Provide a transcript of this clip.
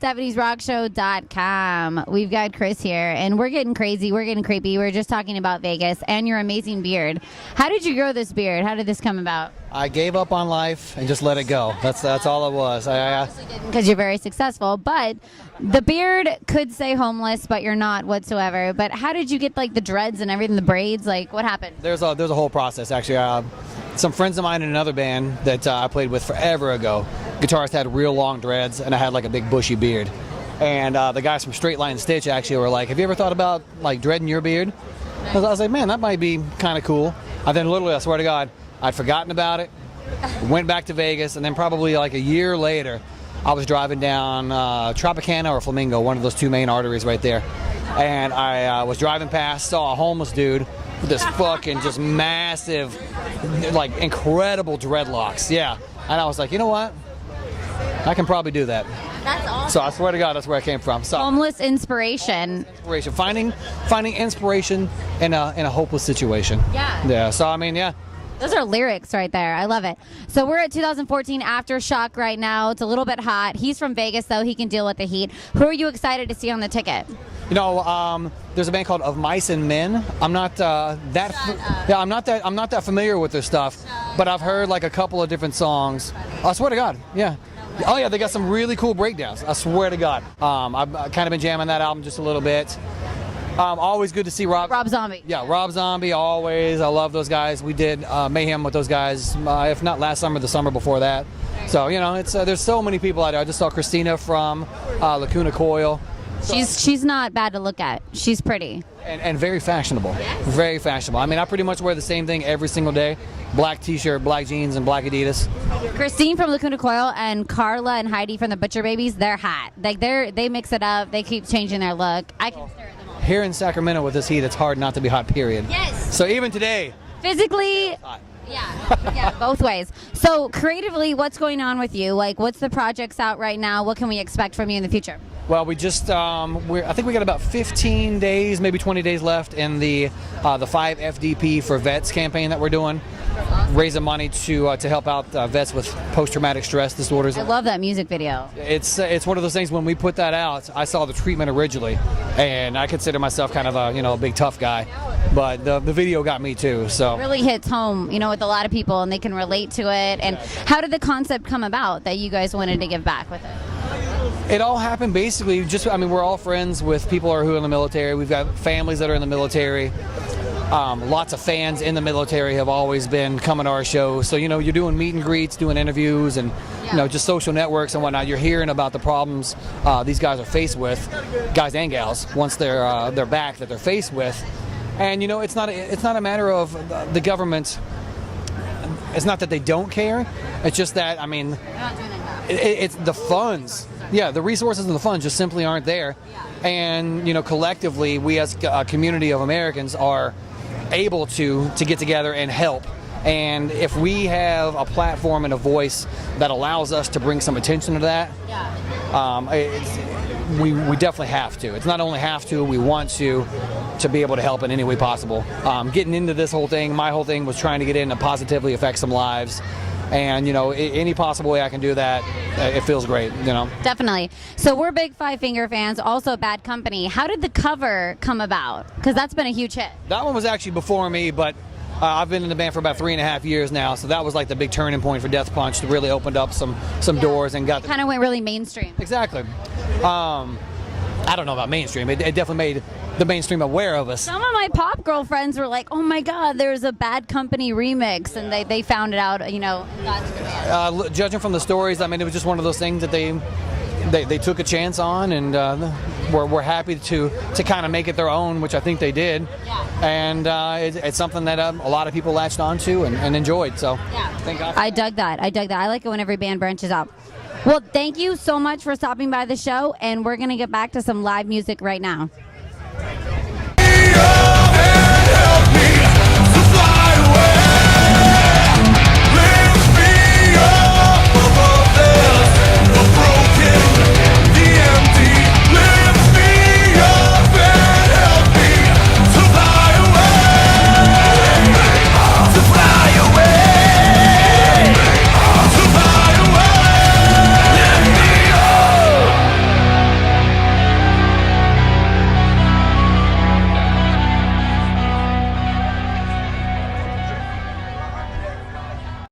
StefaniesRockShow.com. We've got Chris here, and we're getting crazy. We're getting creepy. We're just talking about Vegas and your amazing beard. How did you grow this beard? How did this come about? I gave up on life and just let it go. That's all it was. Because you're very successful, but the beard could say homeless, but you're not whatsoever. But how did you get like the dreads and everything, the braids? Like, what happened? There's a whole process actually. Some friends of mine in another band that I played with forever ago, guitarist had real long dreads, and I had like a big bushy beard. And the guys from Straight Line Stitch actually were like, "Have you ever thought about like dreading your beard?" I was like, "Man, that might be kind of cool." And then literally, I swear to God, I'd forgotten about it, went back to Vegas, and then probably like a year later, I was driving down Tropicana or Flamingo, one of those two main arteries right there. And I was driving past, saw a homeless dude with this fucking just massive, like incredible dreadlocks. Yeah. And I was like, you know what? I can probably do that. That's awesome. So I swear to God, that's where I came from. So, homeless inspiration. Finding inspiration in a hopeless situation. Yeah. Yeah. So I mean, yeah. Those are lyrics right there. I love it. So we're at 2014 Aftershock right now. It's a little bit hot. He's from Vegas, though. He can deal with the heat. Who are you excited to see on the ticket? You know, there's a band called Of Mice and Men. I'm not I'm not that familiar with their stuff, but I've heard like a couple of different songs. I swear to God, yeah. Oh yeah, they got some really cool breakdowns. I swear to God. I've kind of been jamming that album just a little bit. Always good to see Rob Zombie. Yeah, Rob Zombie, always. I love those guys. We did Mayhem with those guys, if not last summer, the summer before that. So, you know, it's there's so many people out there. I just saw Christina from Lacuna Coil. So, she's not bad to look at. She's pretty. And very fashionable. Yes. Very fashionable. I mean, I pretty much wear the same thing every single day. Black t-shirt, black jeans, and black Adidas. Christine from Lacuna Coil and Carla and Heidi from the Butcher Babies, they're hot. Like they mix it up. They keep changing their look. I can stare at them all. Here in Sacramento with this heat, it's hard not to be hot, period. Yes. So even today. Physically, hot. yeah, both ways. So creatively, what's going on with you? Like, what's the projects out right now? What can we expect from you in the future? Well, we just I think we got about 15 days, maybe 20 days left in the 5 FDP for Vets campaign that we're doing, raising money to help out vets with post-traumatic stress disorders. I love that music video. It's one of those things. When we put that out, I saw the treatment originally, and I consider myself kind of a big tough guy, but the video got me too. So it really hits home, with a lot of people, and they can relate to it. And how did the concept come about that you guys wanted to give back with it? It all happened basically we're all friends with people who are in the military. We've got families that are in the military. Lots of fans in the military have always been coming to our show. So, you're doing meet and greets, doing interviews, and, just social networks and whatnot. You're hearing about the problems these guys are faced with, guys and gals, once they're back, that they're faced with. And, it's not a matter of the government. It's not that they don't care. It's just that, it's the funds. Yeah, the resources and the funds just simply aren't there. And, collectively, we as a community of Americans are able to get together and help. And if we have a platform and a voice that allows us to bring some attention to that, we definitely have to. It's not only have to, we want to be able to help in any way possible. Getting into this whole thing, my whole thing was trying to get in and positively affect some lives. And, any possible way I can do that, it feels great, Definitely. So we're big Five Finger fans, also Bad Company. How did the cover come about? Because that's been a huge hit. That one was actually before me, but I've been in the band for about 3.5 years now, so that was like the big turning point for Death Punch. That really opened up some doors and got... kind of went really mainstream. Exactly. I don't know about mainstream. It definitely made the mainstream aware of us. Some of my pop girlfriends were like, oh my God, there's a Bad Company remix, and they found it out, got to the band. Judging from the stories, it was just one of those things that they took a chance on, and we're happy to kind of make it their own, which I think they did. Yeah. And it's something that a lot of people latched onto and enjoyed. So thank God. I dug that. I like it when every band branches out. Well, thank you so much for stopping by the show, and we're going to get back to some live music right now.